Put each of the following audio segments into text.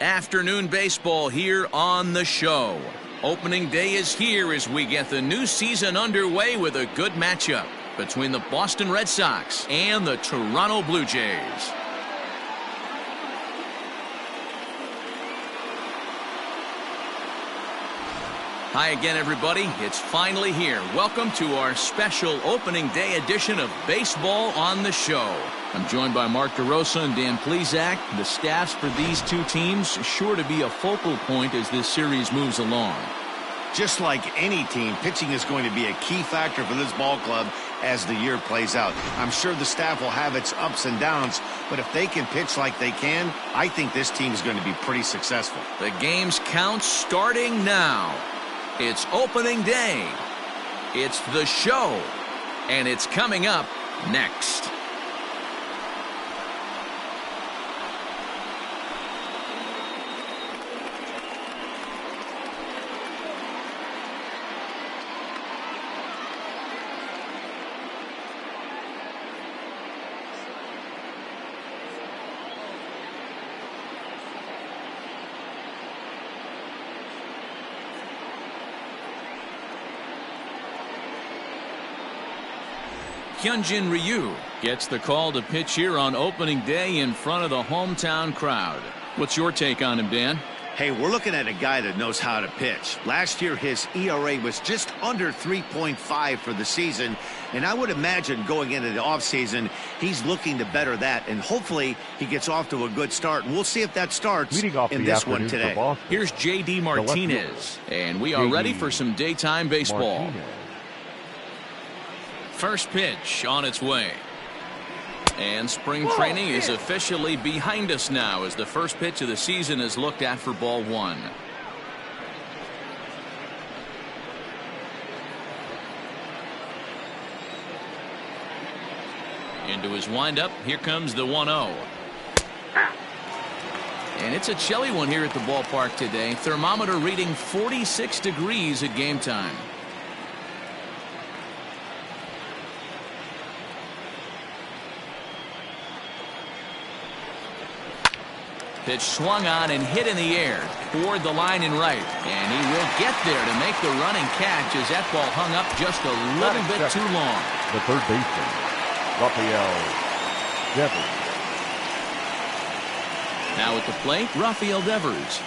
Afternoon baseball here on the show. Opening day is here as we get the new season underway with a good matchup between the Boston Red Sox and the Toronto Blue Jays. Hi again, everybody. It's finally here. Welcome to our special opening day edition of Baseball on the Show. I'm joined by Mark DeRosa and Dan Plesac. The staffs for these two teams sure to be a focal point as this series moves along. Just like any team, pitching is going to be a key factor for this ball club as the year plays out. I'm sure the staff will have its ups and downs, but if they can pitch like they can, I think this team is going to be pretty successful. The game's count starting now. It's opening day. It's the show. And it's coming up next. Hyunjin Ryu gets the call to pitch here on opening day in front of the hometown crowd. What's your take on him, Dan? Hey, we're looking at a guy that knows how to pitch. Last year, his ERA was just under 3.5 for the season, and I would imagine going into the offseason, he's looking to better that, and hopefully he gets off to a good start. And we'll see if that starts in this one today. Here's J.D. Martinez, and we are ready for some daytime baseball. First pitch on its way. And spring training is officially behind us now as the first pitch of the season is looked at for ball one. Into his windup. Here comes the 1-0. And it's a chilly one here at the ballpark today. Thermometer reading 46 degrees at game time. Pitch swung on and hit in the air toward the line and right. And he will get there to make the running catch as that ball hung up just a little bit too long. The third baseman, Rafael Devers. Now at the plate, Rafael Devers.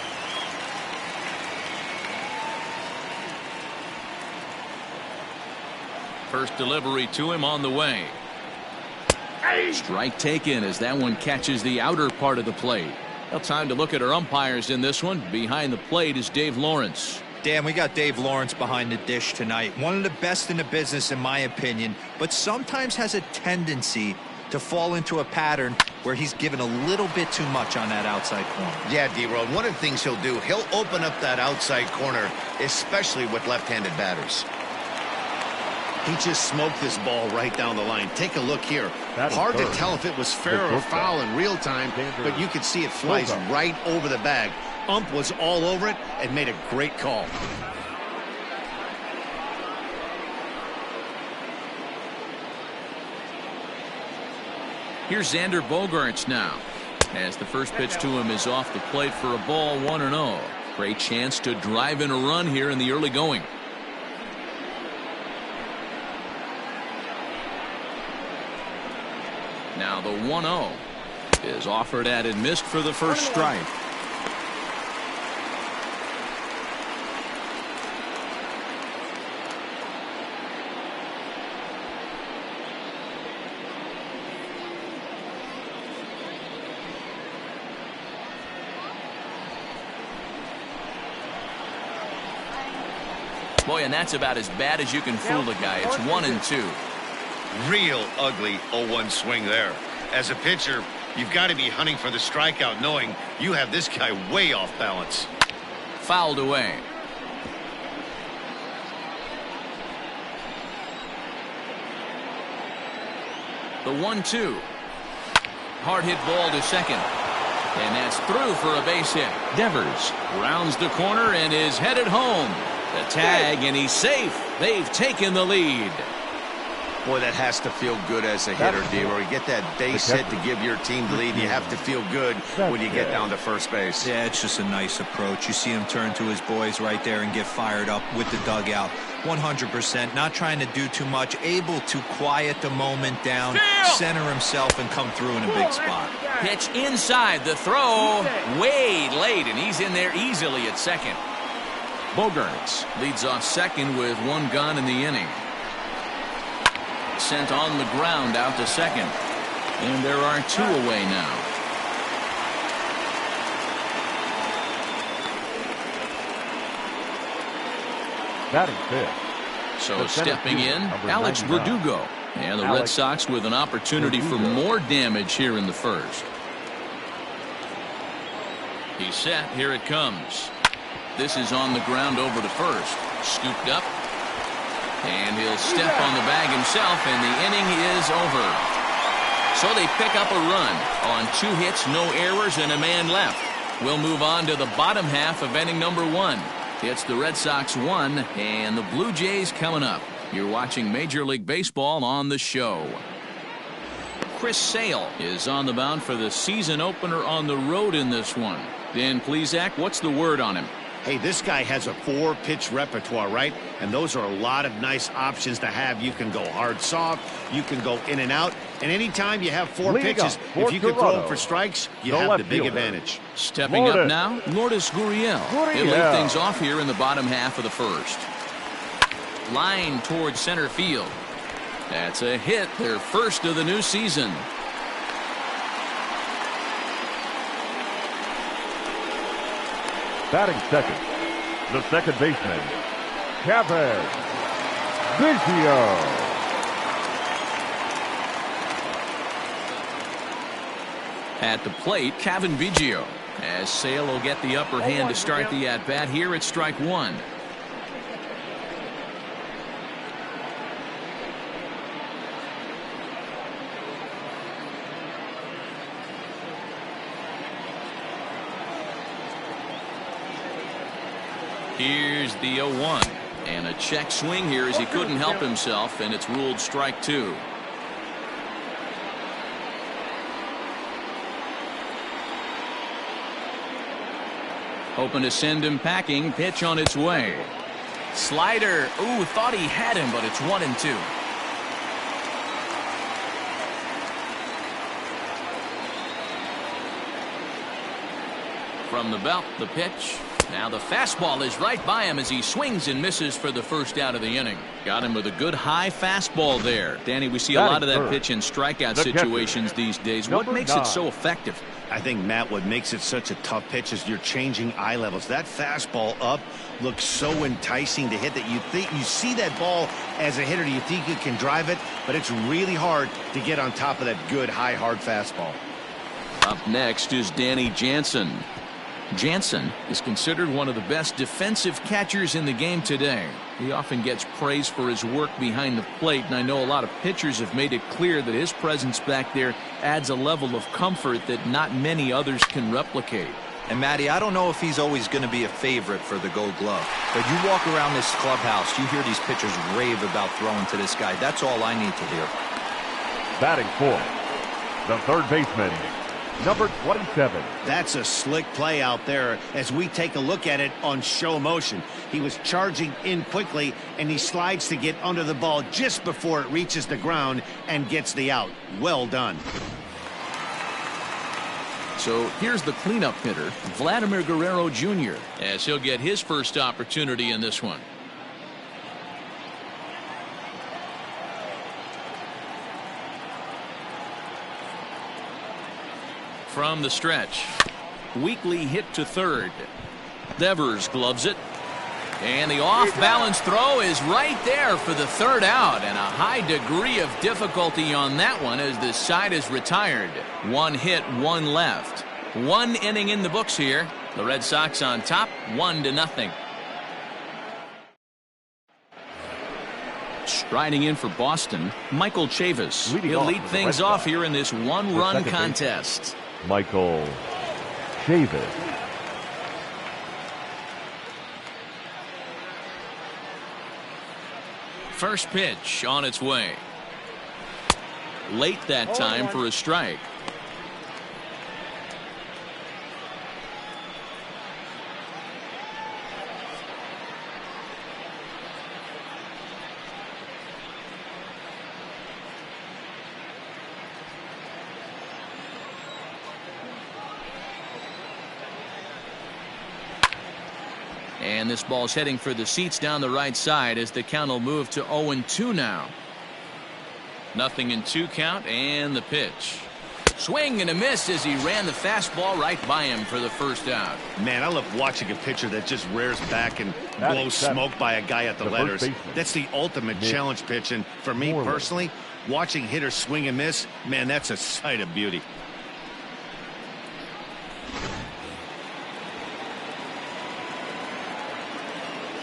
First delivery to him on the way. Strike taken as that one catches the outer part of the plate. Well, time to look at our umpires in this one. Behind the plate is Dave Lawrence. Dan, we got Dave Lawrence behind the dish tonight. One of the best in the business, in my opinion, but sometimes has a tendency to fall into a pattern where he's given a little bit too much on that outside corner. Yeah, D-Road, one of the things he'll do, he'll open up that outside corner, especially with left-handed batters. He just smoked this ball right down the line. Take a look here. Hard to tell if it was fair or foul in real time, but you could see it flies right over the bag. Ump was all over it and made a great call. Here's Xander Bogaerts now, as the first pitch to him is off the plate for a ball, 1-0. Great chance to drive in a run here in the early going. Now the 1-0 is offered at and missed for the first strike. Boy, and that's about as bad as you can fool a guy. It's 1-2. Real ugly 0-1 swing there. As a pitcher, you've got to be hunting for the strikeout, knowing you have this guy way off balance. Fouled away. The 1-2. Hard hit ball to second. And that's through for a base hit. Devers rounds the corner and is headed home. The tag, and he's safe. They've taken the lead. Boy, that has to feel good as a hitter, D-Roy. You get that base hit to give your team the lead. You have to feel good when you get down to first base. Yeah, it's just a nice approach. You see him turn to his boys right there and get fired up with the dugout. 100%, not trying to do too much, able to quiet the moment down, center himself, and come through in a big spot. Pitch inside, the throw way late, and he's in there easily at second. Bogaerts leads off second with one gone in the inning. Sent on the ground out to second, and there are two away now. Batting fifth. So stepping in, Alex Verdugo, and the Red Sox with an opportunity for more damage here in the first. He's set. Here it comes. This is on the ground over to first. Scooped up. And he'll step on the bag himself, and the inning is over. So they pick up a run on 2 hits, no errors, and a man left. We'll move on to the bottom half of inning number 1. It's the Red Sox 1 and the Blue Jays coming up. You're watching Major League Baseball on the show. Chris Sale is on the mound for the season opener on the road in this one. Dan Plesac, what's the word on him? Hey, this guy has a 4-pitch repertoire, right? And those are a lot of nice options to have. You can go hard, soft. You can go in and out. And anytime you have 4 pitches, if you can throw them for strikes, you have the big advantage. Stepping up now, Lourdes Gurriel. He'll lead things off here in the bottom half of the first. Line towards center field. That's a hit, their first of the new season. Batting second, the second baseman, Kevin Biggio. At the plate, Kevin Biggio, as Sale will get the upper hand to start the at-bat here at strike 1. Here's the 0-1, and a check swing here as he couldn't help himself, and it's ruled strike 2. Hoping to send him packing. Pitch on its way. Slider. Ooh, thought he had him, but it's 1-2. From the belt, the pitch. Now the fastball is right by him as he swings and misses for the first out of the inning. Got him with a good high fastball there. Danny, we see a lot of that pitch in strikeout situations these days. What makes it so effective? I think, Matt, what makes it such a tough pitch is you're changing eye levels. That fastball up looks so enticing to hit that you see that ball as a hitter. You think you can drive it, but it's really hard to get on top of that good high hard fastball. Up next is Danny Jansen. Jansen is considered one of the best defensive catchers in the game today. He often gets praise for his work behind the plate, and I know a lot of pitchers have made it clear that his presence back there adds a level of comfort that not many others can replicate. And Matty, I don't know if he's always going to be a favorite for the Gold Glove, but you walk around this clubhouse, you hear these pitchers rave about throwing to this guy. That's all I need to hear. Batting fourth, the third baseman, number 27. That's a slick play out there as we take a look at it on show motion. He was charging in quickly, and he slides to get under the ball just before it reaches the ground and gets the out. Well done. So here's the cleanup hitter, Vladimir Guerrero Jr., as he'll get his first opportunity in this one. From the stretch, weakly hit to third. Devers gloves it, and the off-balance throw is right there for the third out, and a high degree of difficulty on that one as the side is retired. 1 hit, 1 left. 1 inning in the books here. The Red Sox on top, 1-0. Striding in for Boston, Michael Chavis. He'll lead things off here in this one-run contest. Michael Chavis. First pitch on its way. Late that time for a strike. And this ball's heading for the seats down the right side as the count will move to 0-2 now. 0-2 count, and the pitch. Swing and a miss as he ran the fastball right by him for the first out. Man, I love watching a pitcher that just rears back and blows smoke by a guy at the letters. That's the ultimate challenge pitch, and for me personally, watching hitters swing and miss, man, that's a sight of beauty.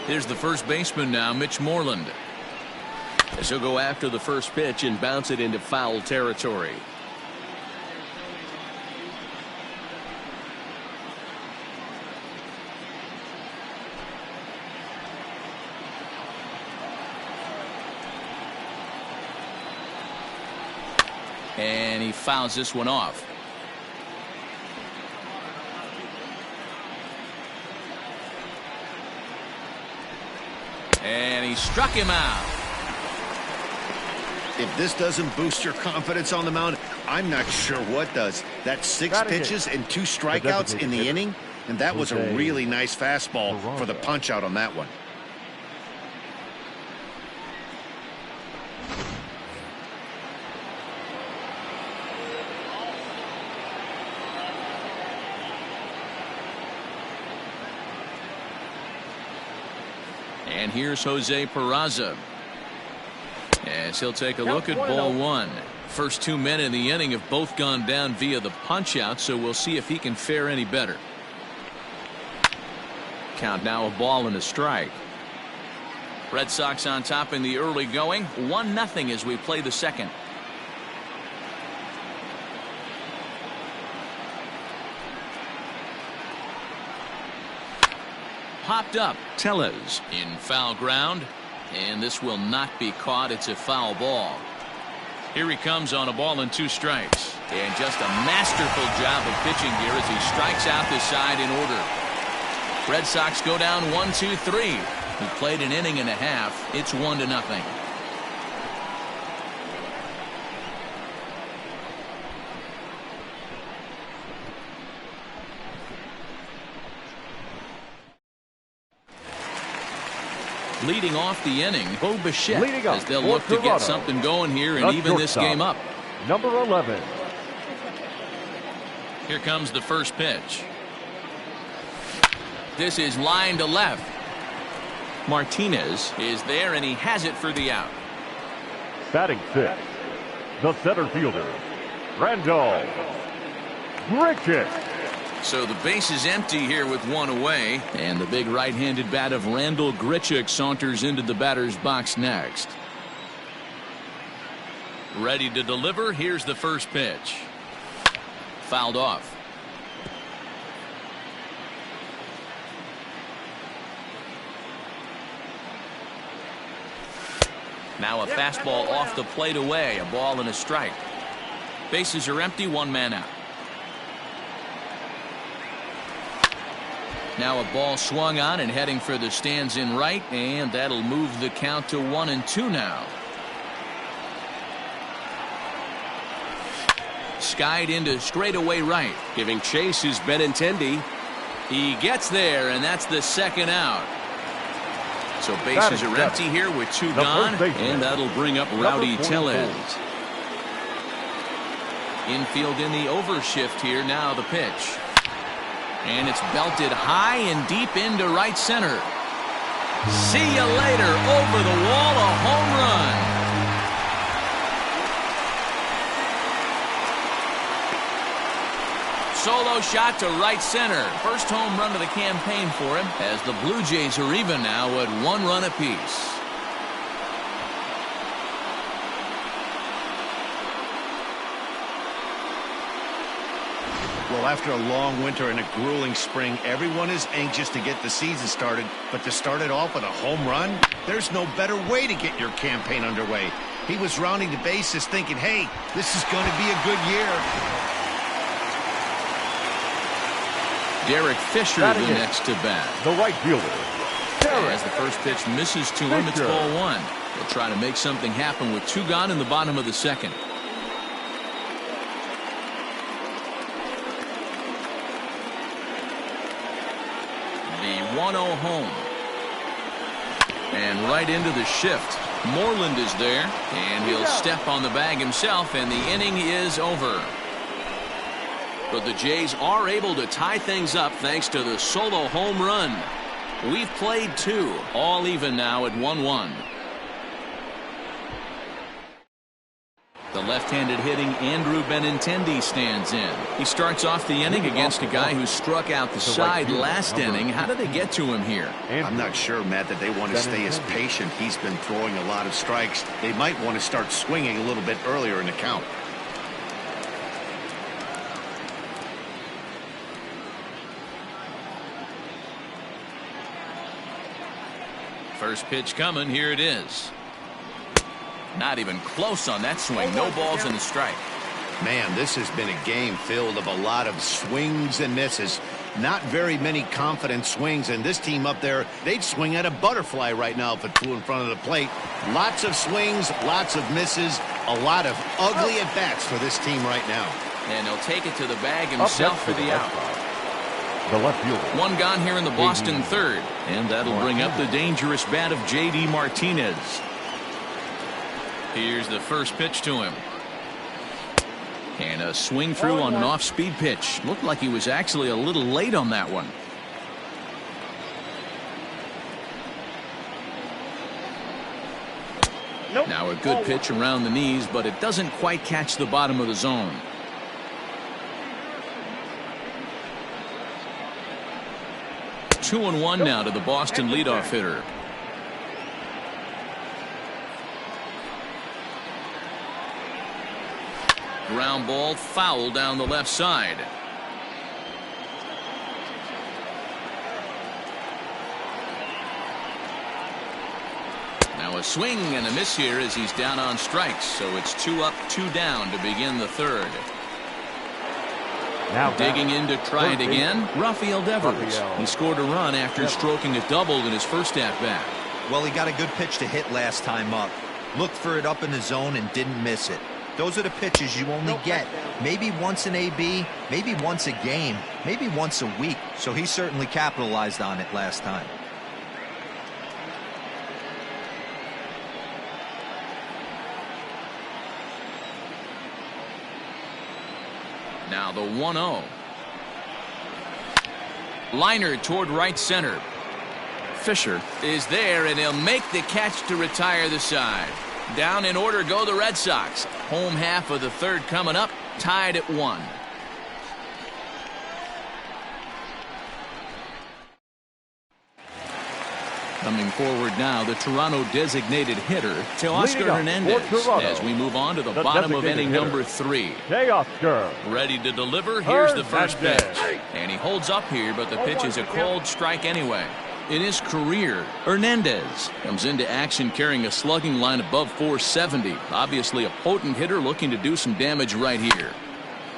Here's the first baseman now, Mitch Moreland. As he'll go after the first pitch and bounce it into foul territory. And he fouls this one off. And he struck him out. If this doesn't boost your confidence on the mound, I'm not sure what does. That's 6 pitches and 2 strikeouts in the inning, and that was a really nice fastball for the punch out on that one. And here's Jose Peraza as he'll take a look at ball 1. First 2 men in the inning have both gone down via the punch out, so we'll see if he can fare any better. Count now, a ball and a strike. Red Sox on top in the early going, 1-0 as we play the second. Popped up. Tellez in foul ground, and this will not be caught. It's a foul ball. Here he comes on a ball and 2 strikes, and just a masterful job of pitching here as he strikes out the side in order. Red Sox go down 1-2-3. He played an inning and a half. It's 1-0. Leading off the inning, Bo Bichette, as they'll look to get something going here and even this game up. Number 11. Here comes the first pitch. This is line to left. Martinez is there, and he has it for the out. Batting 6, the center fielder, Randall Grichuk. So the base is empty here with 1 away, and the big right-handed bat of Randall Grichuk saunters into the batter's box next. Ready to deliver. Here's the first pitch. Fouled off. Now a fastball off the plate away, a ball and a strike. Bases are empty, 1 man out. Now a ball swung on and heading for the stands in right, and that'll move the count to 1-2 now. Skied into straightaway right, giving chase is Benintendi. He gets there, and that's the second out. So bases are empty here with 2 gone, and that'll bring up Rowdy Tellez. Infield in the overshift here. Now the pitch. And it's belted high and deep into right center. See you later. Over the wall, a home run. Solo shot to right center. First home run of the campaign for him, as the Blue Jays are even now at 1 run apiece. Well, after a long winter and a grueling spring, everyone is anxious to get the season started. But to start it off with a home run, there's no better way to get your campaign underway. He was rounding the bases thinking, hey, this is going to be a good year. Derek Fisher the next to bat. The right fielder. As the first pitch misses to him, it's ball one. They'll try to make something happen with 2 gone in the bottom of the second. The 1-0 home. And right into the shift. Moreland is there, and he'll step on the bag himself, and the inning is over. But the Jays are able to tie things up thanks to the solo home run. We've played 2, all even now at 1-1. The left-handed hitting Andrew Benintendi stands in. He starts off the inning against a guy who struck out the side last inning. How did they get to him here? I'm not sure, Matt, that they want to stay as patient. He's been throwing a lot of strikes. They might want to start swinging a little bit earlier in the count. First pitch coming. Here it is. Not even close on that swing. No balls and a strike. Man, this has been a game filled of a lot of swings and misses. Not very many confident swings, and this team up there, they'd swing at a butterfly right now if it flew in front of the plate. Lots of swings, lots of misses, a lot of ugly at-bats for this team right now. And he'll take it to the bag himself for the out. The left fielder. 1 gone here in the Boston third, and that'll bring up the dangerous bat of J.D. Martinez. Here's the first pitch to him. And a swing through on an off-speed pitch. Looked like he was actually a little late on that one. Now a good pitch around the knees, but it doesn't quite catch the bottom of the zone. Two and one now to the Boston leadoff hitter. Ground ball foul down the left side. Now a swing and a miss here as he's down on strikes. So it's 2 up, 2 down to begin the third. Now digging in to try it again, Rafael Devers. He scored a run after stroking a double in his first at-bat. Well, he got a good pitch to hit last time up. Looked for it up in the zone and didn't miss it. Those are the pitches you only get maybe once in AB, maybe once a game, maybe once a week. So he certainly capitalized on it last time. Now the 1-0. Liner toward right center. Fisher is there, and he'll make the catch to retire the side. Down in order go the Red Sox. Home half of the third coming up, tied at 1. Coming forward now, the Toronto designated hitter, Teoscar Hernandez, as we move on to the bottom of inning number 3. Teoscar. Ready to deliver. Here's the first pitch. And he holds up here, but the pitch is a called strike anyway. In his career, Hernandez comes into action carrying a slugging line above 470. Obviously a potent hitter looking to do some damage right here.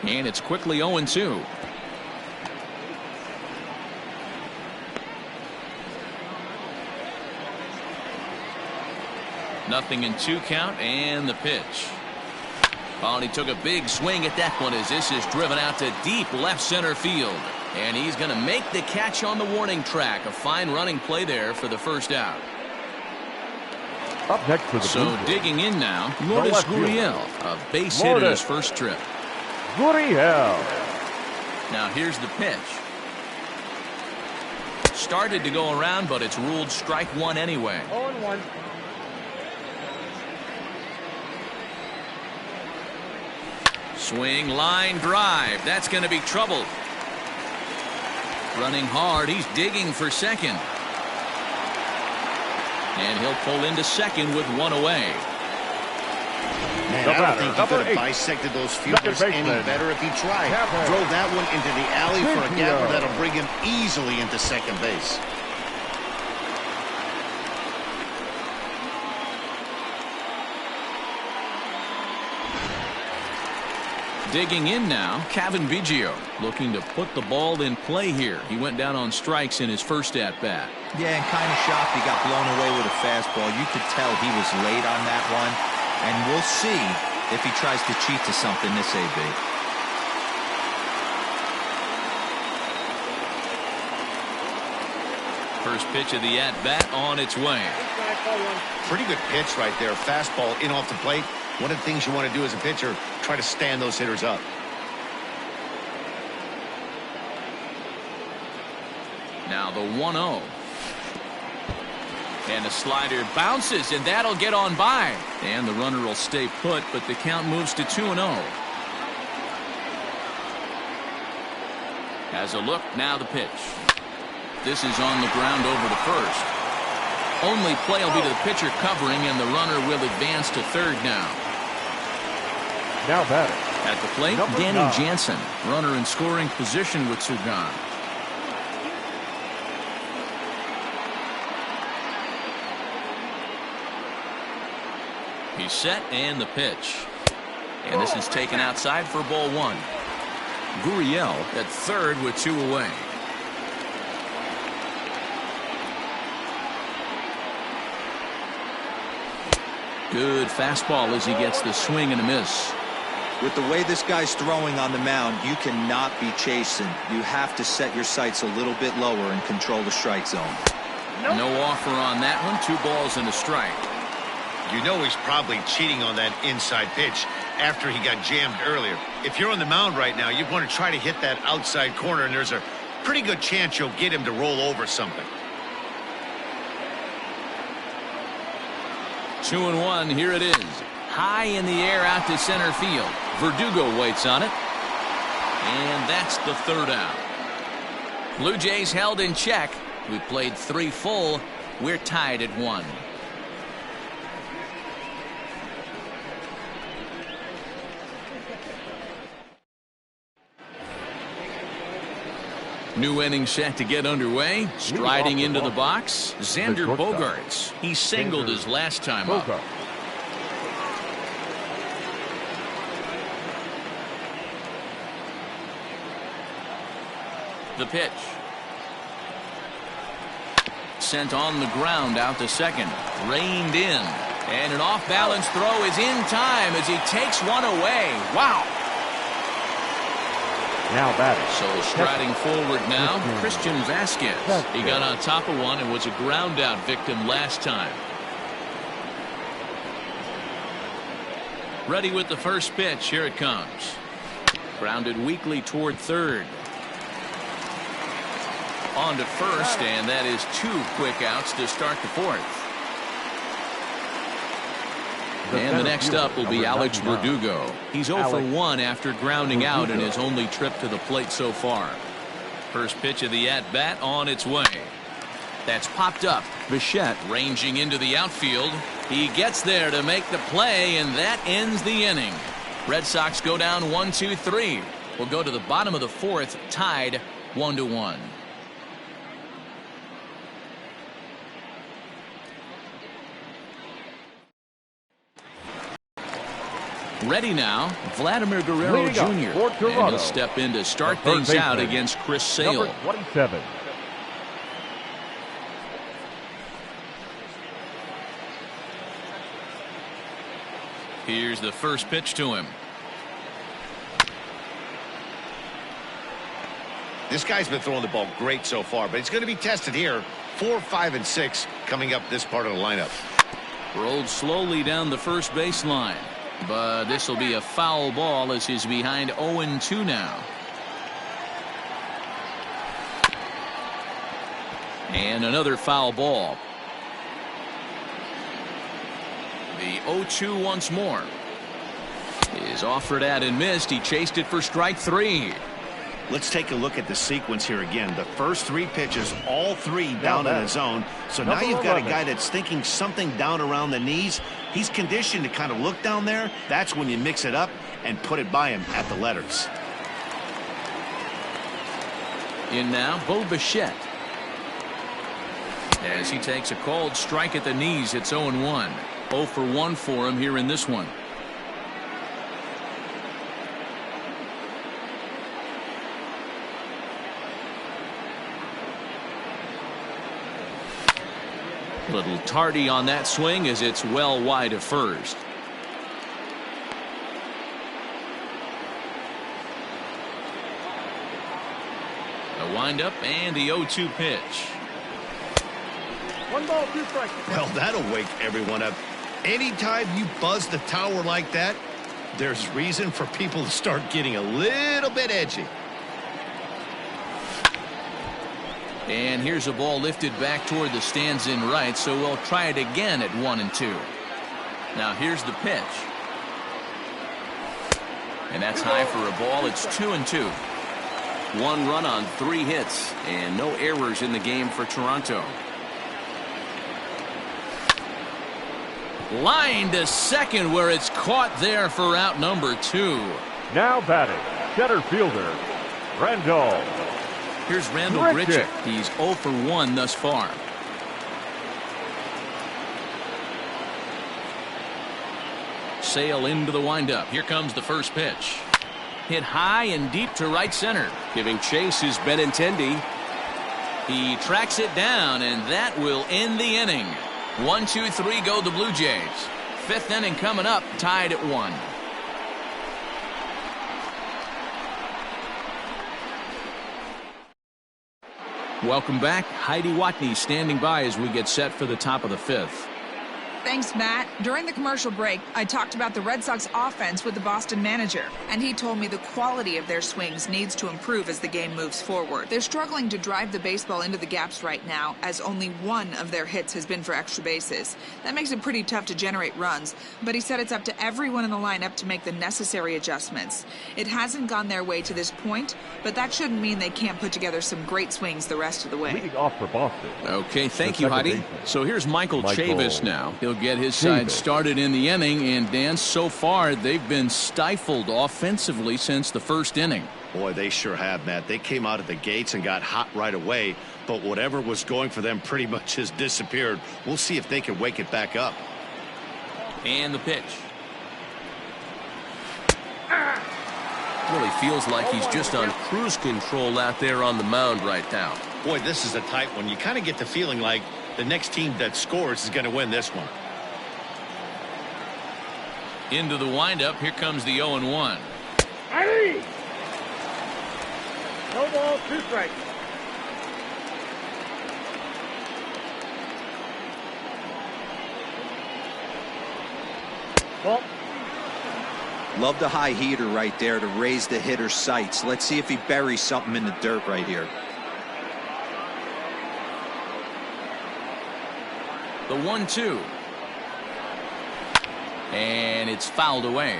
And it's quickly 0-2. Nothing in 2 count, and the pitch. Oh, and he took a big swing at that one as this is driven out to deep left center field. And he's going to make the catch on the warning track. A fine running play there for the first out. Up next for the So digging in now, Lourdes Gurriel, a base hit in his first trip. Gurriel. Now here's the pitch. Started to go around, but it's ruled strike 1 anyway. 0-1. Swing, line, drive. That's going to be trouble. Running hard. He's digging for second. And he'll pull into second with 1 away. Man, I don't think he could have bisected those fielders any better if he tried. Drove that one into the alley for a gapper that'll bring him easily into second base. Digging in now, Kevin Biggio looking to put the ball in play here. He went down on strikes in his first at-bat. Yeah, and kind of shocked he got blown away with a fastball. You could tell he was late on that one. And we'll see if he tries to cheat to something this AB. First pitch of the at-bat on its way. Pretty good pitch right there. Fastball in off the plate. One of the things you want to do as a pitcher, try to stand those hitters up. Now the 1-0. And the slider bounces, and that'll get on by. And the runner will stay put, but the count moves to 2-0. Has a look, now the pitch. This is on the ground over to first. Only play will be to the pitcher covering, and the runner will advance to third now. Now batter. At the plate, Number Danny 9. Jansen. Runner in scoring position with two gone. He's set, and the pitch. And this is taken outside for ball one. Gurriel at third with two away. Good fastball as he gets the swing and a miss. With the way this guy's throwing on the mound, you cannot be chasing. You have to set your sights a little bit lower and control the strike zone. No offer on that one. 2 balls and a strike. You know he's probably cheating on that inside pitch after he got jammed earlier. If you're on the mound right now, you want to try to hit that outside corner, and there's a pretty good chance you'll get him to roll over something. 2-1. Here it is. High in the air out to center field. Verdugo waits on it. And that's the third out. Blue Jays held in check. We played 3 full. We're tied at 1. New inning set to get underway. Striding into the box, Xander Bogaerts. He singled his last time up. The pitch. Sent on the ground out to second. Reined in. And an off-balance throw is in time as he takes one away. Wow. Now batting. So striding forward now, Christian Vasquez. He got on top of one and was a ground out victim last time. Ready with the first pitch. Here it comes. Grounded weakly toward third. On to first, and that is 2 quick outs to start the fourth. And the next up will be Alex Verdugo. He's 0 for 1 after grounding out in his only trip to the plate so far. First pitch of the at-bat on its way. That's popped up. Bichette ranging into the outfield. He gets there to make the play, and that ends the inning. Red Sox go down 1-2-3. We'll go to the bottom of the fourth, tied 1-1. Ready now, Vladimir Guerrero Jr. And he'll step in to start things out against Chris Sale. Number 27. Here's the first pitch to him. This guy's been throwing the ball great so far, but he's going to be tested here. 4, 5, and 6 coming up this part of the lineup. Rolled slowly down the first baseline. But this will be a foul ball as he's behind 0-2 now. And another foul ball. The 0-2 once more. Is offered at and missed. He chased it for strike 3. Let's take a look at the sequence here again. The first 3 pitches, all 3 down in the zone. So now you've got a guy that's thinking something down around the knees. He's conditioned to kind of look down there. That's when you mix it up and put it by him at the letters. In now, Bo Bichette. As he takes a called strike at the knees, it's 0-1. 0 for 1 for him here in this one. A little tardy on that swing as it's well wide of first. The windup and the 0-2 pitch. 1 ball, 2 strikes. Well, that'll wake everyone up. Anytime you buzz the tower like that, there's reason for people to start getting a little bit edgy. And here's a ball lifted back toward the stands in right, so we'll try it again at 1-2. Now here's the pitch. And that's high for a ball. It's 2-2. 1 run on 3 hits, and no errors in the game for Toronto. Line to second, where it's caught there for out number 2. Now batting, center fielder, Randall. Here's Randall Grichuk. He's 0 for 1 thus far. Sail into the windup. Here comes the first pitch. Hit high and deep to right center. Giving chase is Benintendi. He tracks it down, and that will end the inning. 1, 2, 3 go the Blue Jays. 5th inning coming up, tied at 1. Welcome back. Heidi Watney standing by as we get set for the top of the 5th. Thanks, Matt. During the commercial break, I talked about the Red Sox offense with the Boston manager, and he told me the quality of their swings needs to improve as the game moves forward. They're struggling to drive the baseball into the gaps right now, as only 1 of their hits has been for extra bases. That makes it pretty tough to generate runs, but he said it's up to everyone in the lineup to make the necessary adjustments. It hasn't gone their way to this point, but that shouldn't mean they can't put together some great swings the rest of the way. Leading off for Boston. Okay, thank you, Heidi. So here's Michael Chavis now. He'll get his side started in the inning, and Dan, so far they've been stifled offensively since the first inning. Boy, they sure have, Matt. They came out of the gates and got hot right away, but whatever was going for them pretty much has disappeared. We'll see if they can wake it back up. And the pitch. Really feels like he's just on cruise control out there on the mound right now. Boy, this is a tight one. You kind of get the feeling like the next team that scores is going to win this one. Into the windup. Here comes the 0-1. Hey! No ball, 2 strikes. Ball. Love the high heater right there to raise the hitter's sights. Let's see if he buries something in the dirt right here. The 1-2. And it's fouled away.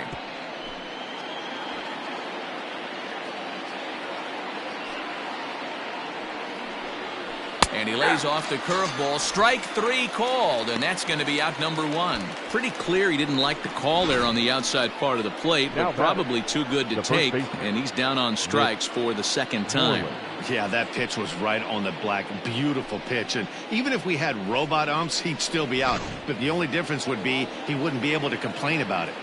And he lays off the curveball. Strike 3 called, and that's going to be out number 1. Pretty clear he didn't like the call there on the outside part of the plate, but probably too good to take, and he's down on strikes for the second time. Yeah, that pitch was right on the black. Beautiful pitch. And even if we had robot umps, he'd still be out. But the only difference would be he wouldn't be able to complain about it.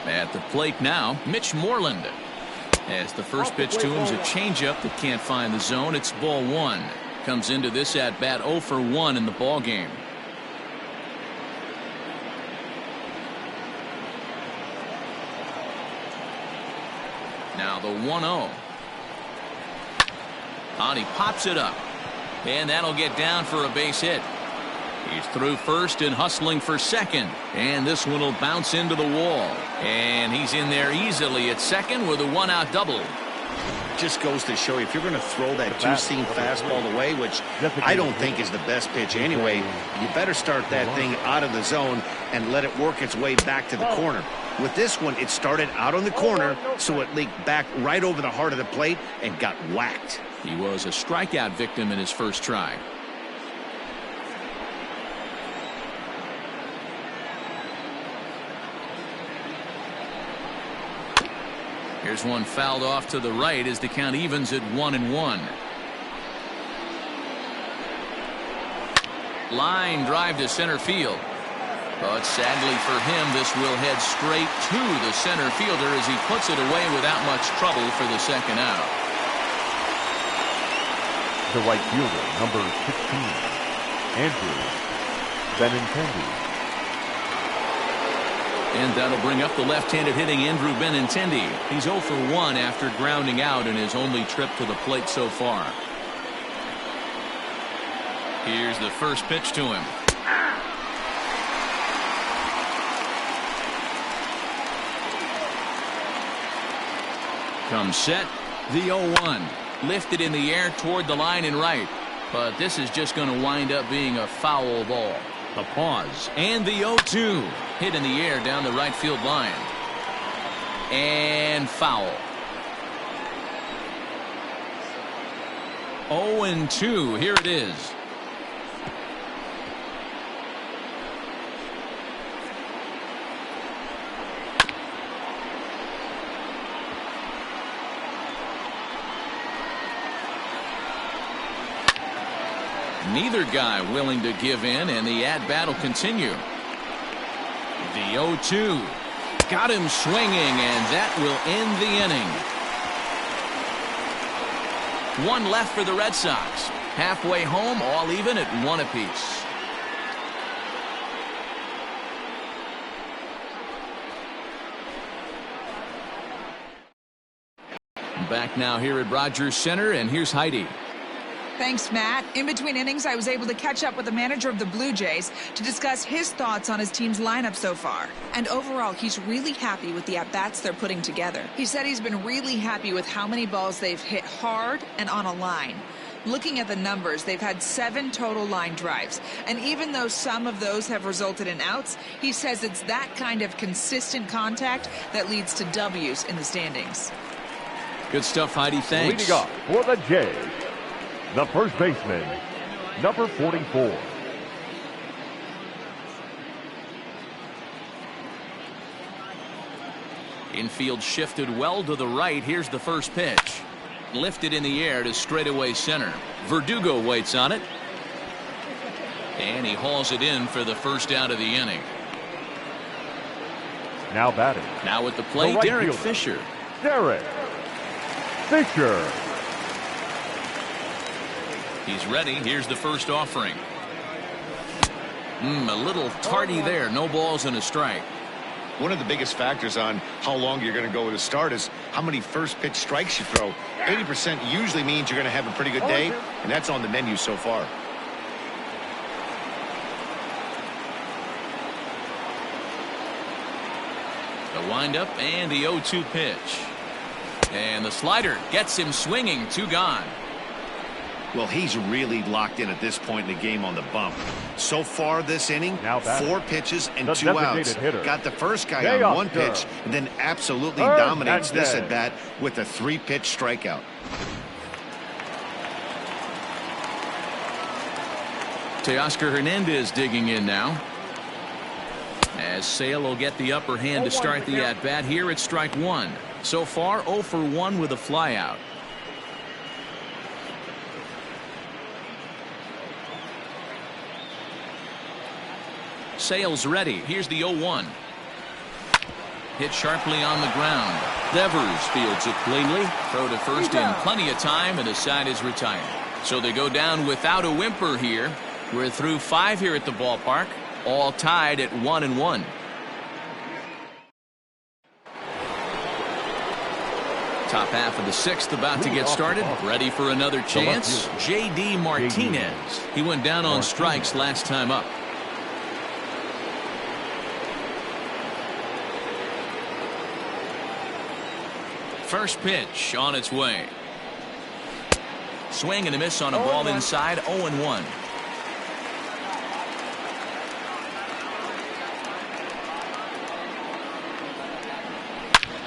At the plate now, Mitch Moreland. As the first pitch to him is a changeup that can't find the zone. It's ball 1. Comes into this at bat 0 for 1 in the ball game. Now the 1-0. And he pops it up. And that'll get down for a base hit. He's through first and hustling for second. And this one will bounce into the wall. And he's in there easily at second with a 1-out double. Just goes to show you, if you're going to throw that 2-seam fastball away, which I don't think is the best pitch anyway, you better start that thing out of the zone and let it work its way back to the corner. With this one, it started out on the corner, so it leaked back right over the heart of the plate and got whacked. He was a strikeout victim in his first try. Here's one fouled off to the right as the count evens at 1-1. Line drive to center field. But sadly for him, this will head straight to the center fielder as he puts it away without much trouble for the second out. The right fielder, number 16, Andrew Benintendi. And that'll bring up the left-handed hitting Andrew Benintendi. He's 0 for 1 after grounding out in his only trip to the plate so far. Here's the first pitch to him. Comes set, the 0-1. Lifted in the air toward the line and right. But this is just going to wind up being a foul ball. A pause. And the 0-2. Hit in the air down the right field line. And foul. 0-2. Here it is. Neither guy willing to give in, and the at-bat will continue. The 0-2. Got him swinging, and that will end the inning. One left for the Red Sox. Halfway home, all even at 1 apiece. Back now here at Rogers Center, and here's Heidi. Thanks, Matt. In between innings, I was able to catch up with the manager of the Blue Jays to discuss his thoughts on his team's lineup so far. And overall, he's really happy with the at-bats they're putting together. He said he's been really happy with how many balls they've hit hard and on a line. Looking at the numbers, they've had 7 total line drives. And even though some of those have resulted in outs, he says it's that kind of consistent contact that leads to W's in the standings. Good stuff, Heidi. Thanks. Leading off for the Jays, the first baseman, number 44. Infield shifted well to the right. Here's the first pitch. Lifted in the air to straightaway center. Verdugo waits on it. And he hauls it in for the first out of the inning. Now batting. Now at the plate, right Derek fielder, Fisher. Derek Fisher. He's ready. Here's the first offering. A little tardy there. No balls and a strike. One of the biggest factors on how long you're going to go with a start is how many first pitch strikes you throw. 80% usually means you're going to have a pretty good day, and that's on the menu so far. The windup and the 0-2 pitch. And the slider gets him swinging. 2 gone. Well, he's really locked in at this point in the game on the bump. So far this inning, 4 pitches and 2 outs. Hitter. Got the first guy on 1 pitch, and then absolutely dominates this at bat with a 3-pitch strikeout. Teoscar Hernandez digging in now. As Sale will get the upper hand to start the at-bat here at strike 1. So far, 0 for 1 with a flyout. Sale's ready. Here's the 0-1. Hit sharply on the ground. Devers fields it cleanly. Throw to first in plenty of time, and the side is retired. So they go down without a whimper here. We're through 5 here at the ballpark. All tied at 1-1. Top half of the 6th about to get started. Ready for another chance. J.D. Martinez. He went down on strikes last time up. First pitch on its way. Swing and a miss on a ball inside. 0-1.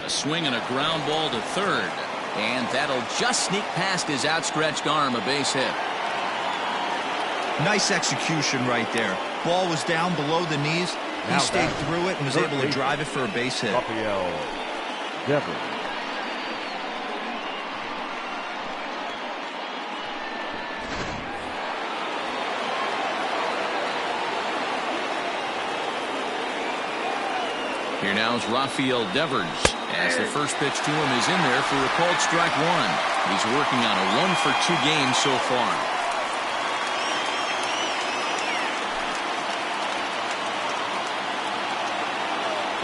A swing and a ground ball to third. And that'll just sneak past his outstretched arm. A base hit. Nice execution right there. Ball was down below the knees. He stayed through it and was able to drive it for a base hit. Rafael Devers. Here now is Rafael Devers. As the first pitch to him is in there for a called strike one. He's working on a 1-for-2 game so far.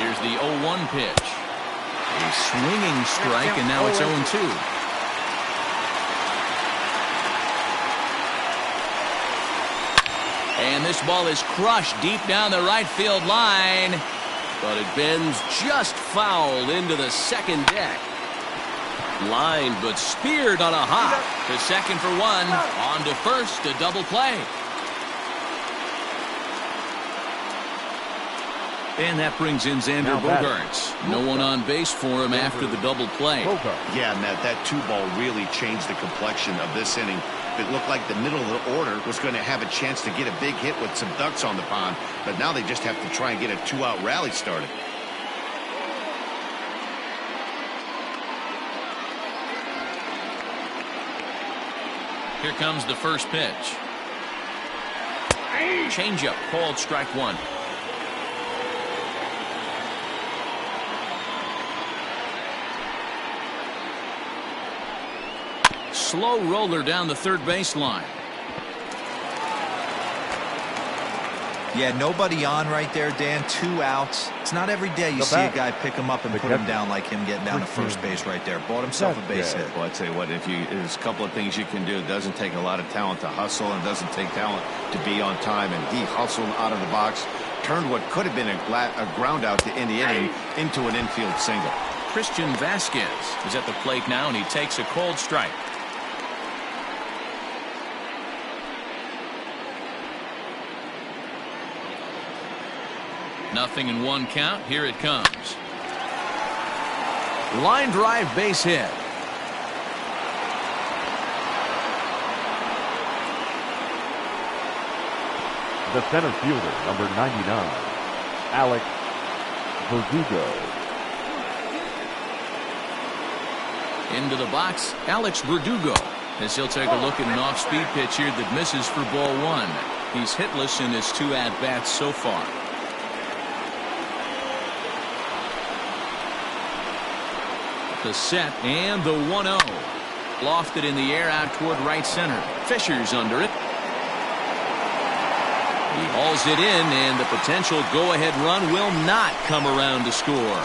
Here's the 0-1 pitch. A swinging strike, and now it's 0-2. And this ball is crushed deep down the right field line. But it bends just foul into the second deck. Lined but speared on a hop. To second for one. On to first, a double play. And that brings in Xander Bogaerts. No one on base for him after the double play. Yeah, Matt, that 2-ball really changed the complexion of this inning. It looked like the middle of the order was going to have a chance to get a big hit with some ducks on the pond, but now they just have to try and get a 2-out rally started. Here comes the first pitch. Changeup, called strike one. Slow roller down the third baseline. Yeah, nobody on right there, Dan. 2 outs. It's not every day you see a guy pick him up and put him down like him getting down to first base right there. Bought himself a base hit. Well, I'd say what, there's a couple of things you can do. It doesn't take a lot of talent to hustle, and it doesn't take talent to be on time. And he hustled out of the box, turned what could have been a ground out to end the inning into an infield single. Christian Vasquez is at the plate now, and he takes a cold strike. Nothing in one count. Here it comes. Line drive base hit. The center fielder, number 99, Alex Verdugo. Into the box, Alex Verdugo, as he'll take a look at an off-speed pitch here that misses for ball one. He's hitless in his 2 at-bats so far. The set and the 1-0. Lofted in the air out toward right center. Fisher's under it. He hauls it in, and the potential go-ahead run will not come around to score.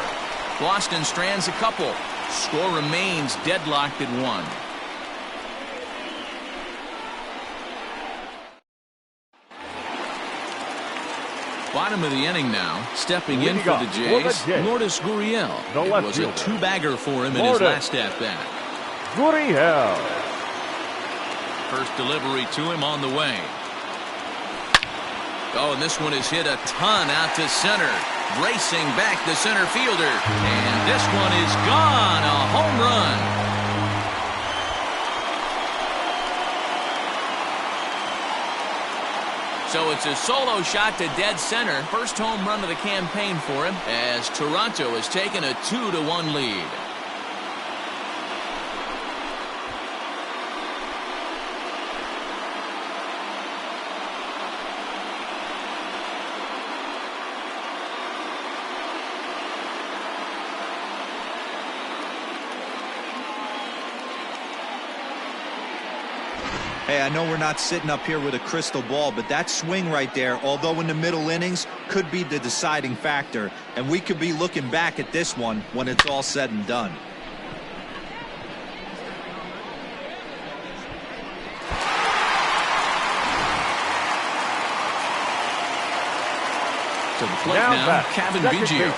Boston strands a couple. Score remains deadlocked at 1. Bottom of the inning now. Stepping in for the Jays, Lourdes Gurriel. It was a 2-bagger for him in his last at-bat. Gurriel. First delivery to him on the way. Oh, and this one is hit a ton out to center. Racing back the center fielder. And this one is gone. A home run. So it's a solo shot to dead center. First home run of the campaign for him as Toronto has taken a 2-1 lead. Hey, I know we're not sitting up here with a crystal ball, but that swing right there, although in the middle innings, could be the deciding factor. And we could be looking back at this one when it's all said and done. To the plate now Kevin Biggio.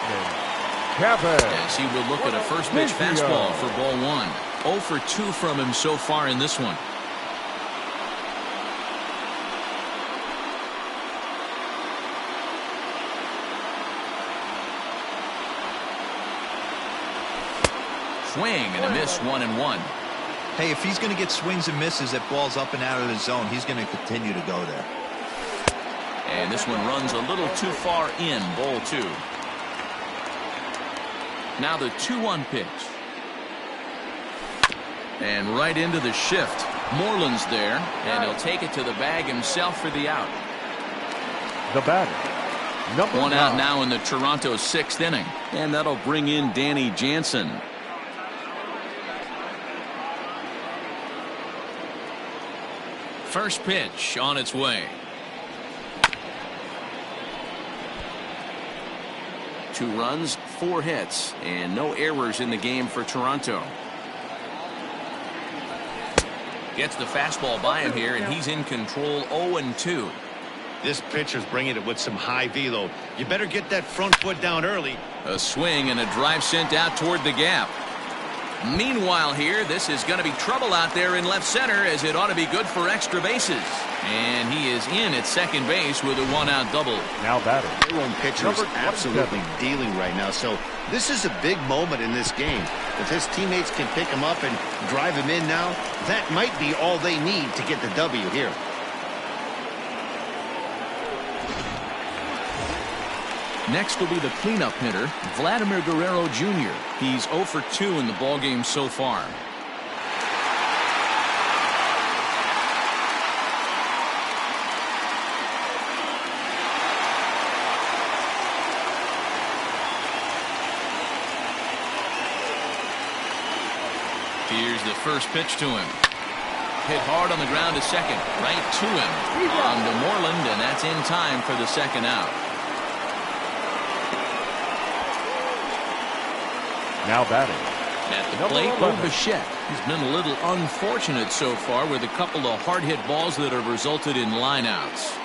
As he will look at a first pitch fastball for ball one. 0 for 2 from him so far in this one. Swing and a miss, 1-1. Hey, if he's going to get swings and misses at balls up and out of the zone, he's going to continue to go there. And this one runs a little too far in, ball 2. Now the 2-1 pitch. And right into the shift. Moreland's there, and he'll take it to the bag himself for the out. The batter, Number One out 9. now in the Toronto 6th inning. And that'll bring in Danny Jansen. First pitch on its way. 2 runs, 4 hits, and no errors in the game for Toronto. Gets the fastball by him here, and he's in control 0-2. This pitcher's bringing it with some high velo. You better get that front foot down early. A swing and a drive sent out toward the gap. Meanwhile here, this is going to be trouble out there in left center, as it ought to be good for extra bases. And he is in at second base with a 1-out double. Now batting. Their own pitcher's absolutely dealing right now. So this is a big moment in this game. If his teammates can pick him up and drive him in now, that might be all they need to get the W here. Next will be the cleanup hitter, Vladimir Guerrero Jr. He's 0 for 2 in the ballgame so far. Here's the first pitch to him. Hit hard on the ground to second, right to him. On to Moreland, and that's in time for the second out. Now batting. At the plate, Bo Bichette. He's been a little unfortunate so far with a couple of hard-hit balls that have resulted in lineouts.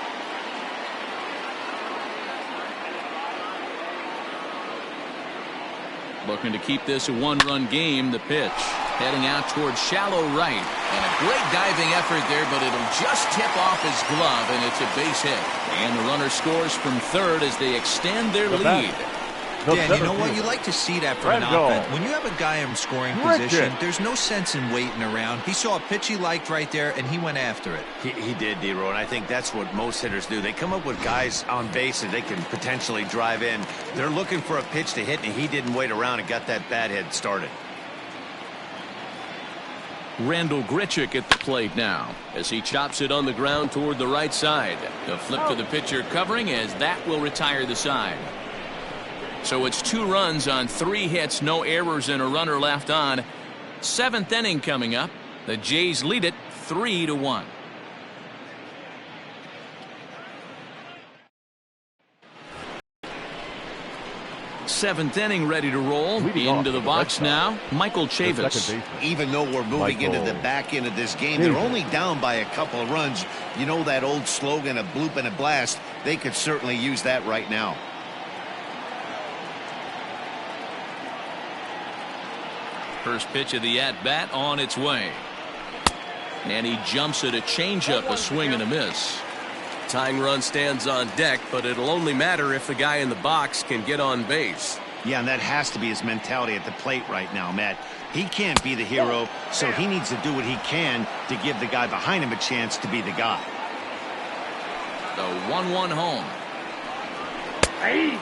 Looking to keep this a 1-run game. The pitch heading out towards shallow right, and a great diving effort there, but it'll just tip off his glove, and it's a base hit. And the runner scores from third as they extend their lead. Dan, you know what? You like to see that for an offense. When you have a guy in scoring position, there's no sense in waiting around. He saw a pitch he liked right there, and he went after it. He did, D-Row, and I think that's what most hitters do. They come up with guys on base that they can potentially drive in. They're looking for a pitch to hit, and he didn't wait around and got that bat hit started. Randall Grichuk at the plate now as he chops it on the ground toward the right side. The flip to the pitcher covering, as that will retire the side. So it's 2 runs on 3 hits, no errors, and a runner left on. 7th inning coming up. The Jays lead it 3-1. Seventh inning ready to roll. Into the box now, Michael Chavis. Even though we're moving into the back end of this game, they're only down by a couple of runs. You know that old slogan, a bloop and a blast? They could certainly use that right now. First pitch of the at-bat on its way. And he jumps at a changeup, a swing and a miss. Tying run stands on deck, but it'll only matter if the guy in the box can get on base. Yeah, and that has to be his mentality at the plate right now, Matt. He can't be the hero, so he needs to do what he can to give the guy behind him a chance to be the guy. The 1-1 home. Hey.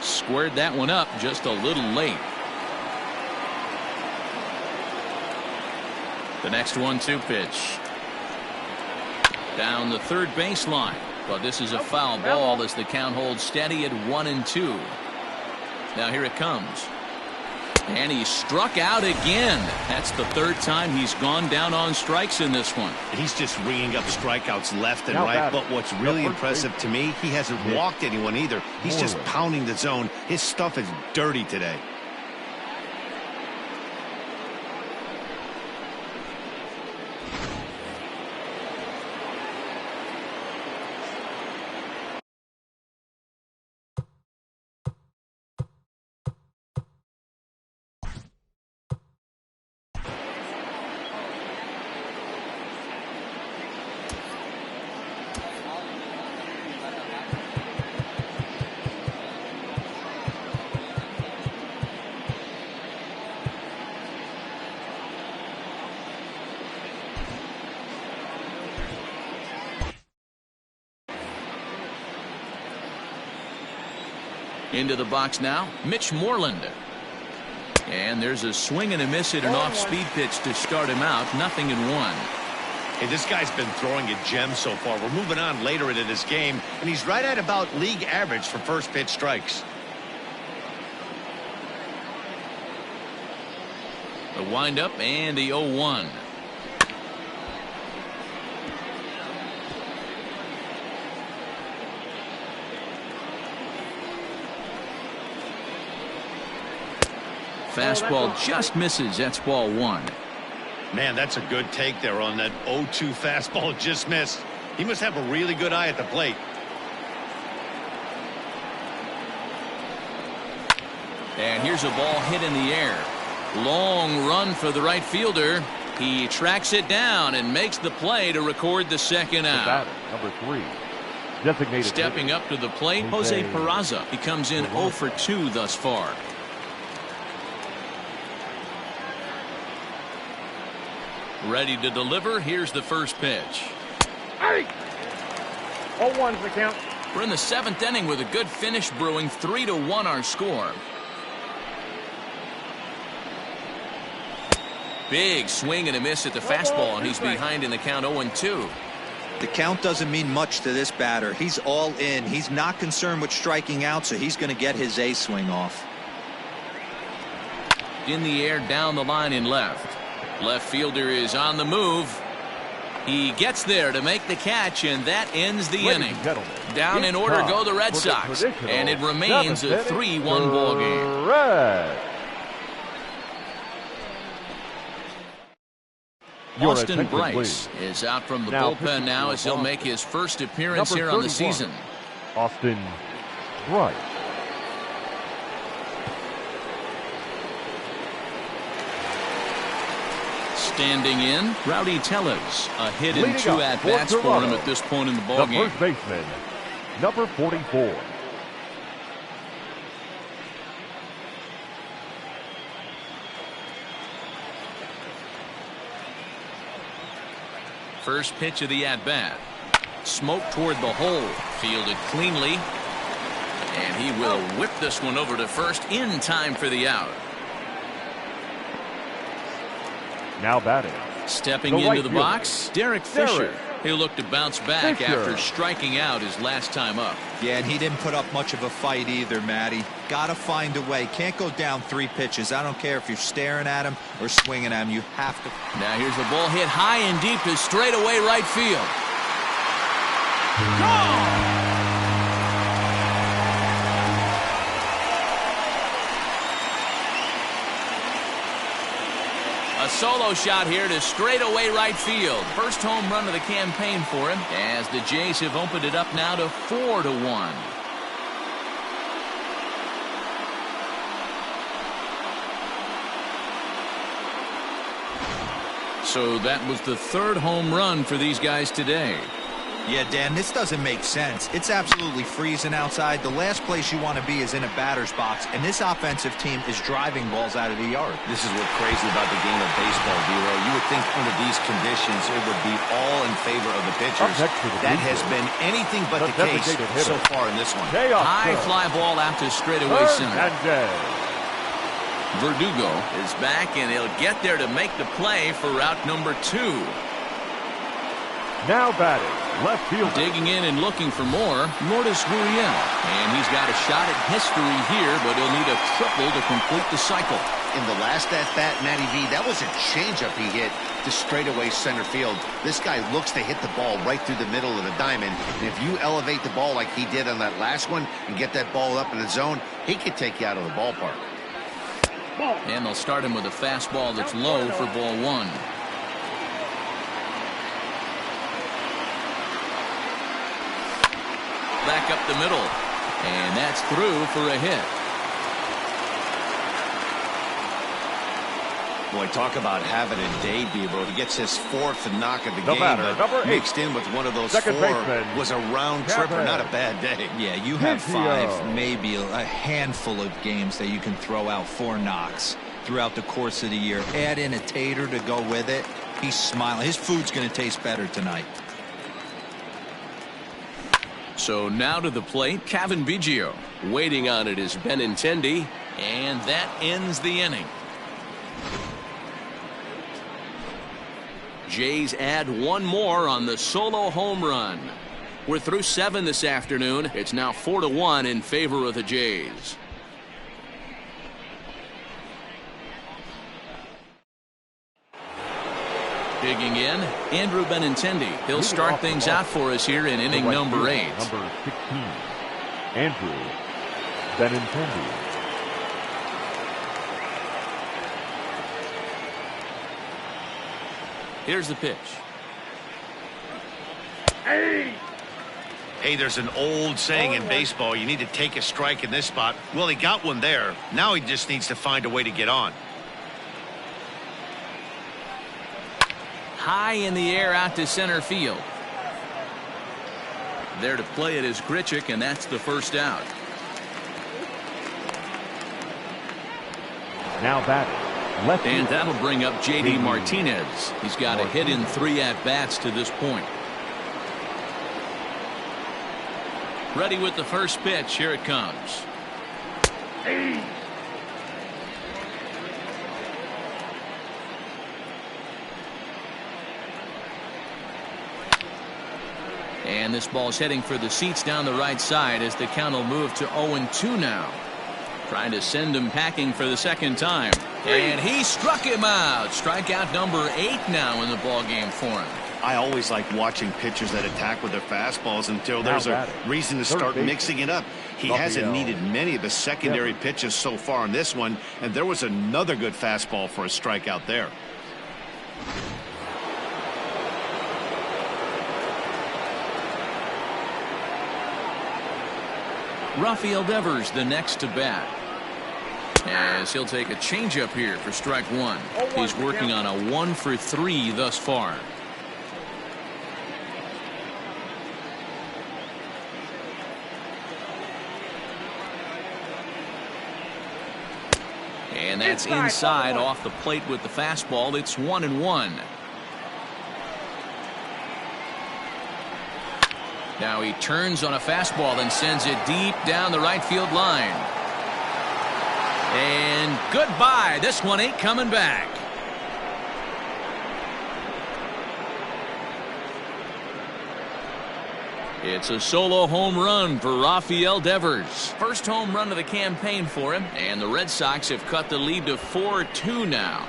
Squared that one up just a little late. The next 1-2 pitch. Down the third baseline. But this is a foul ball as the count holds steady at 1-2. Now here it comes. And he struck out again. That's the 3rd time he's gone down on strikes in this one. He's just ringing up strikeouts left and right. But what's really impressive to me, he hasn't walked anyone either. He's just pounding the zone. His stuff is dirty today. Into the box now, Mitch Moreland. And there's a swing and a miss at an off-speed pitch to start him out. 0-1. Hey, this guy's been throwing a gem so far. We're moving on later into this game, and he's right at about league average for first pitch strikes. The windup and the 0-1. Fastball just misses. That's ball 1. Man, that's a good take there on that 0-2 fastball just missed. He must have a really good eye at the plate. And here's a ball hit in the air. Long run for the right fielder. He tracks it down and makes the play to record the second out. Batter, number 3. Designated Stepping up to the plate, Jose Peraza. He comes in 0 for 2 thus far. Ready to deliver. Here's the first pitch. 0-1's the count. We're in the 7th inning with a good finish brewing. 3-1 our score. Big swing and a miss at the fastball, and he's behind in the count 0-2. The count doesn't mean much to this batter. He's all in. He's not concerned with striking out, so he's going to get his A swing off. In the air, down the line in left. Left fielder is on the move. He gets there to make the catch, and that ends the inning. Down in order go the Red Sox, and it remains a 3-1 ball game. Austin Bryce is out from the bullpen now as he'll make his first appearance here on the season. Austin Bryce. Standing in, Rowdy Tellez. A hit and 2 at-bats for him at this point in the ballgame. First baseman, number 44. First pitch of the at-bat. Smoke toward the hole. Fielded cleanly. And he will whip this one over to first in time for the out. Now batting. Stepping into the box, Derek Fisher. He'll look to bounce back after striking out his last time up. Yeah, and he didn't put up much of a fight either, Matty. Got to find a way. Can't go down 3 pitches. I don't care if you're staring at him or swinging at him. You have to. Now here's the ball hit high and deep to straightaway right field. Gone! A solo shot here to straightaway right field. First home run of the campaign for him as the Jays have opened it up now to 4-1. So that was the 3rd home run for these guys today. Yeah, Dan, this doesn't make sense. It's absolutely freezing outside. The last place you want to be is in a batter's box, and this offensive team is driving balls out of the yard. This is what's crazy about the game of baseball, D-Roy. You would think under these conditions it would be all in favor of the pitchers. That has been anything but the case so far in this one. High fly ball out to straightaway center. Verdugo is back, and he'll get there to make the play for route number 2. Now batting, left field. Digging in and looking for more, Lourdes Gurriel. And he's got a shot at history here, but he'll need a triple to complete the cycle. In the last at-bat, Matty V, that was a changeup he hit to straightaway center field. This guy looks to hit the ball right through the middle of the diamond. And if you elevate the ball like he did on that last one and get that ball up in the zone, he could take you out of the ballpark. And they'll start him with a fastball that's low for ball 1. Back up the middle, and that's through for a hit. Boy, talk about having a day, Devo. He gets his 4th knock of the game, but mixed in with one of those 4 was a round tripper, not a bad day. Yeah, you have 5, maybe a handful of games that you can throw out 4 knocks throughout the course of the year. Add in a tater to go with it. He's smiling. His food's going to taste better tonight. So now to the plate, Kevin Biggio. Waiting on it is Benintendi. And that ends the inning. Jays add one more on the solo home run. We're through 7 this afternoon. It's now 4-1 in favor of the Jays. Digging in, Andrew Benintendi. He'll start things out for us here in inning number 8. Number 16, Andrew Benintendi. Here's the pitch. Hey, there's an old saying in baseball, you need to take a strike in this spot. Well, he got one there. Now he just needs to find a way to get on. High in the air out to center field. There to play it is Grichuk, and that's the first out. Now batting. Left And field. that'll bring up J.D. Martinez. He's got a hit in 3 at-bats to this point. Ready with the first pitch. Here it comes. And this ball's heading for the seats down the right side as the count will move to 0-2 now. Trying to send him packing for the second time. And he struck him out. Strikeout number 8 now in the ballgame for him. I always like watching pitchers that attack with their fastballs until there's a reason to start mixing it up. He hasn't needed many of the secondary pitches so far in this one, and there was another good fastball for a strikeout there. Rafael Devers the next to bat, as he'll take a changeup here for strike 1. He's working on a 1-for-3 thus far. And that's inside off the plate with the fastball. It's 1-1. Now he turns on a fastball and sends it deep down the right field line. And goodbye. This one ain't coming back. It's a solo home run for Rafael Devers. First home run of the campaign for him, and the Red Sox have cut the lead to 4-2 now.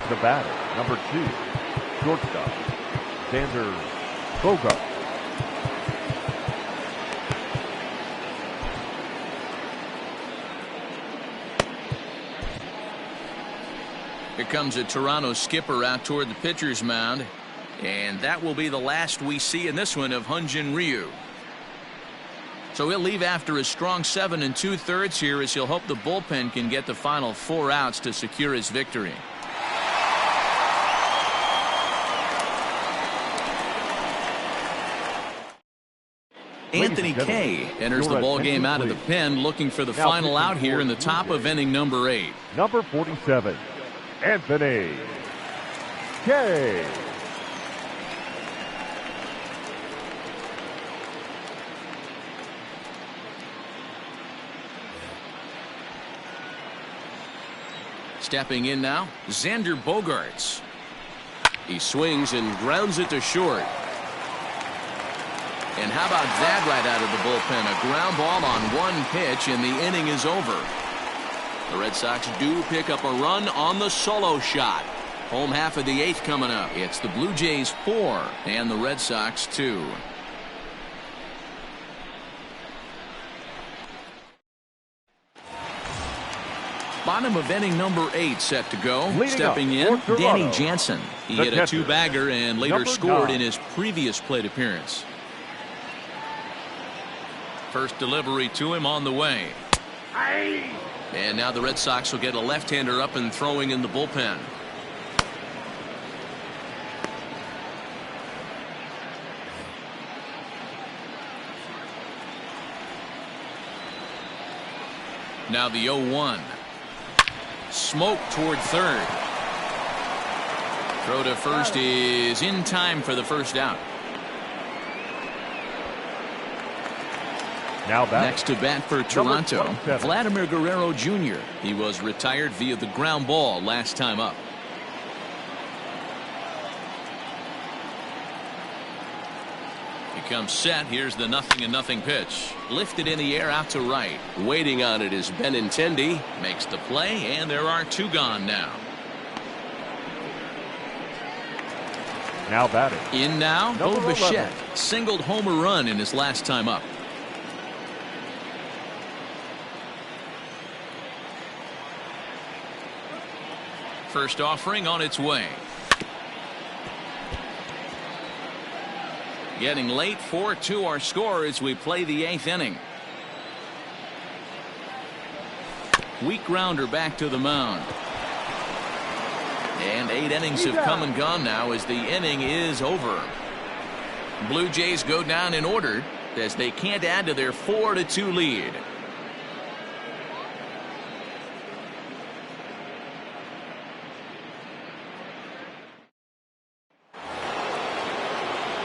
The batter, number 2, shortstop, Xander Bogart. Here comes a Toronto skipper out toward the pitcher's mound, and that will be the last we see in this one of Hyun-Jin Ryu. So he'll leave after a strong 7 2/3 here, as he'll hope the bullpen can get the final 4 outs to secure his victory. Anthony Kay enters the ball game out of the pen, looking for the final out here in the top of inning number 8. Number 47, Anthony Kay. Stepping in now, Xander Bogaerts. He swings and grounds it to short. And how about that right out of the bullpen? A ground ball on 1 pitch, and the inning is over. The Red Sox do pick up a run on the solo shot. Home half of the 8th coming up. It's the Blue Jays 4 and the Red Sox 2. Bottom of inning number 8 set to go. Stepping in, Danny Jansen. He hit a 2-bagger and later scored in his previous plate appearance. First delivery to him on the way. And now the Red Sox will get a left-hander up and throwing in the bullpen. Now the 0-1. Smoke toward third. Throw to first is in time for the first out. Now back. Next to bat for Toronto, Vladimir Guerrero Jr. He was retired via the ground ball last time up. He comes set. Here's the 0-0 pitch. Lifted in the air out to right. Waiting on it is Benintendi. Makes the play, and there are 2 gone now. Now batting. In now, Bo Number Bichette 11. singled home a run in his last time up. First offering on its way. Getting late, 4-2 our score as we play the 8th inning. Weak grounder back to the mound. And 8 innings have come and gone now as the inning is over. Blue Jays go down in order as they can't add to their 4-2 lead.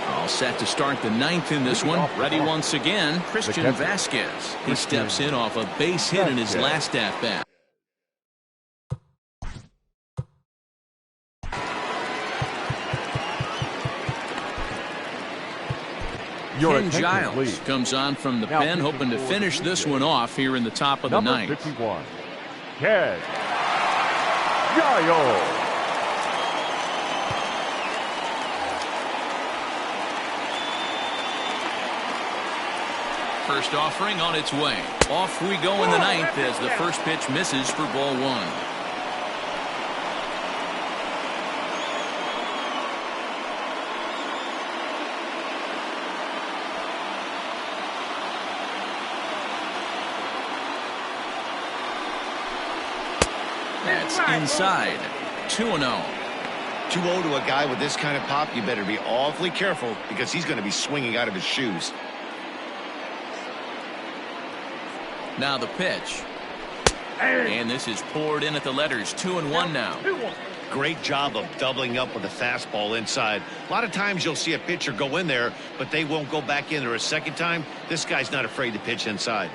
All set to start the 9th in this one. Ready once again, Christian Vasquez. He steps in off a base hit in his last at-bat. Ken Giles comes on from the pen, hoping to finish this one off here in the top of the 9th. 51, Ken Giles. First offering on its way. Off we go in the 9th as the first pitch misses for ball 1. That's inside. 2-0. 2-0 to a guy with this kind of pop, you better be awfully careful because he's going to be swinging out of his shoes. Now the pitch. And this is poured in at the letters. 2-1 now. Great job of doubling up with a fastball inside. A lot of times you'll see a pitcher go in there, but they won't go back in there a second time. This guy's not afraid to pitch inside.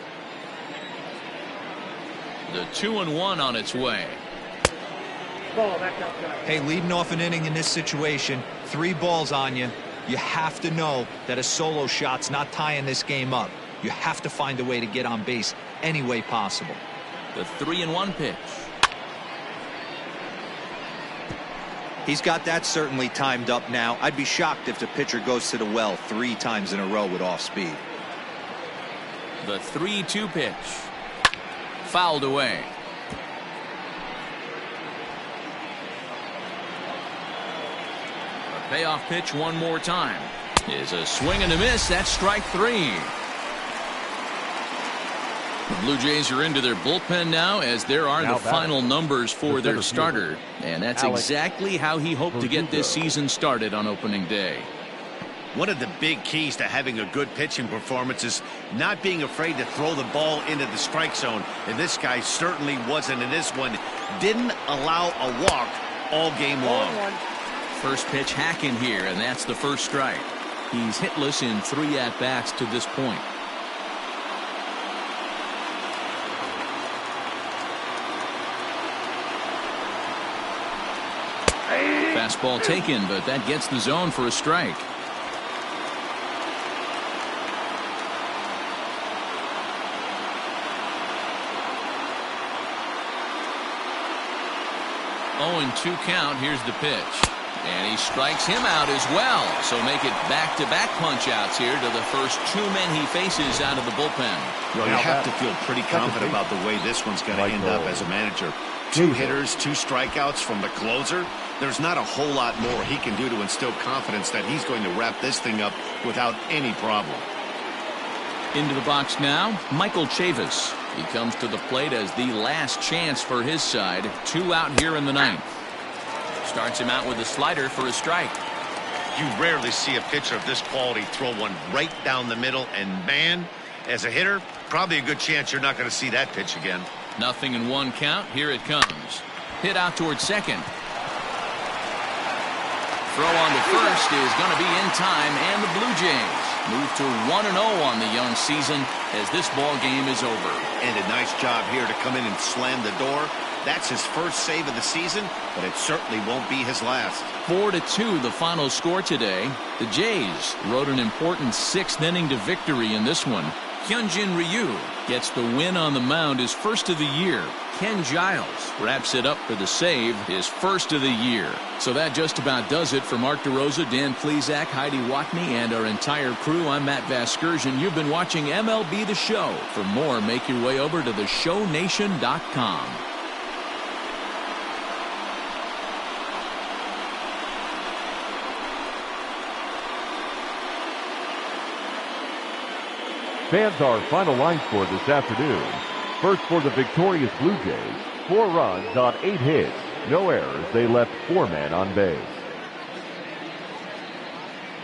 The 2-1 on its way. Hey, leading off an inning in this situation, 3 balls on you. You have to know that a solo shot's not tying this game up. You have to find a way to get on base any way possible. The 3-1 pitch. He's got that certainly timed up now. I'd be shocked if the pitcher goes to the well 3 times in a row with off speed. The 3-2 pitch. Fouled away. A payoff pitch one more time. Is a swing and a miss. That's strike 3. The Blue Jays are into their bullpen now as there are the final numbers for their starter. And that's exactly how he hoped to get this season started on opening day. One of the big keys to having a good pitching performance is not being afraid to throw the ball into the strike zone. And this guy certainly wasn't in this one. Didn't allow a walk all game long. First pitch hacking here, and that's the first strike. He's hitless in 3 at-bats to this point. Fastball taken, but that gets the zone for a strike. Oh, and 2 count. Here's the pitch. And he strikes him out as well. So make it back-to-back punch-outs here to the first 2 men he faces out of the bullpen. Well, you have to feel pretty confident about the way this one's going to end up as a manager. 2 hitters, 2 strikeouts from the closer. There's not a whole lot more he can do to instill confidence that he's going to wrap this thing up without any problem. Into the box now, Michael Chavis. He comes to the plate as the last chance for his side. 2 out here in the 9th. Starts him out with a slider for a strike. You rarely see a pitcher of this quality throw one right down the middle, and man, as a hitter, probably a good chance you're not going to see that pitch again. 0-1 count. Here it comes. Hit out towards second. Throw on to first is going to be in time, and the Blue Jays move to 1-0 on the young season as this ball game is over. And a nice job here to come in and slam the door. That's his first save of the season, but it certainly won't be his last. 4-2 the final score today. The Jays rode an important 6th inning to victory in this one. Hyunjin Ryu gets the win on the mound, his first of the year. Ken Giles wraps it up for the save, his first of the year. So that just about does it for Mark DeRosa, Dan Plesac, Heidi Watney, and our entire crew. I'm Matt Vasgersian. You've been watching MLB The Show. For more, make your way over to theshownation.com. Fans, our final line score this afternoon. First for the victorious Blue Jays, 4 runs on 8 hits. No errors. They left 4 men on base.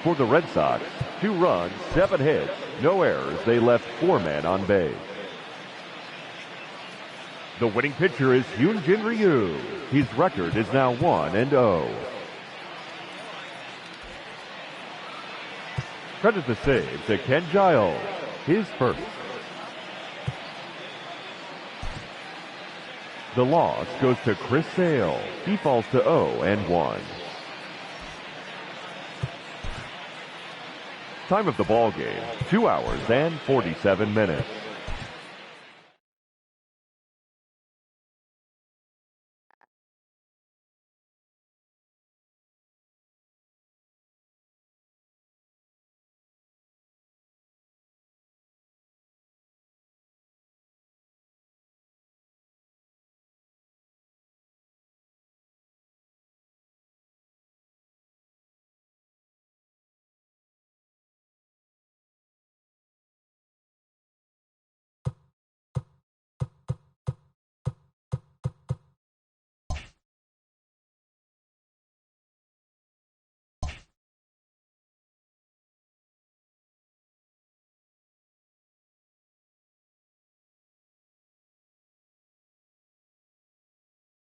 For the Red Sox, 2 runs, 7 hits. No errors. They left 4 men on base. The winning pitcher is Hyunjin Ryu. His record is now 1-0. Credit the save to Ken Giles, his first. The loss goes to Chris Sale. He falls to 0-1. Time of the ball game, 2 hours and 47 minutes.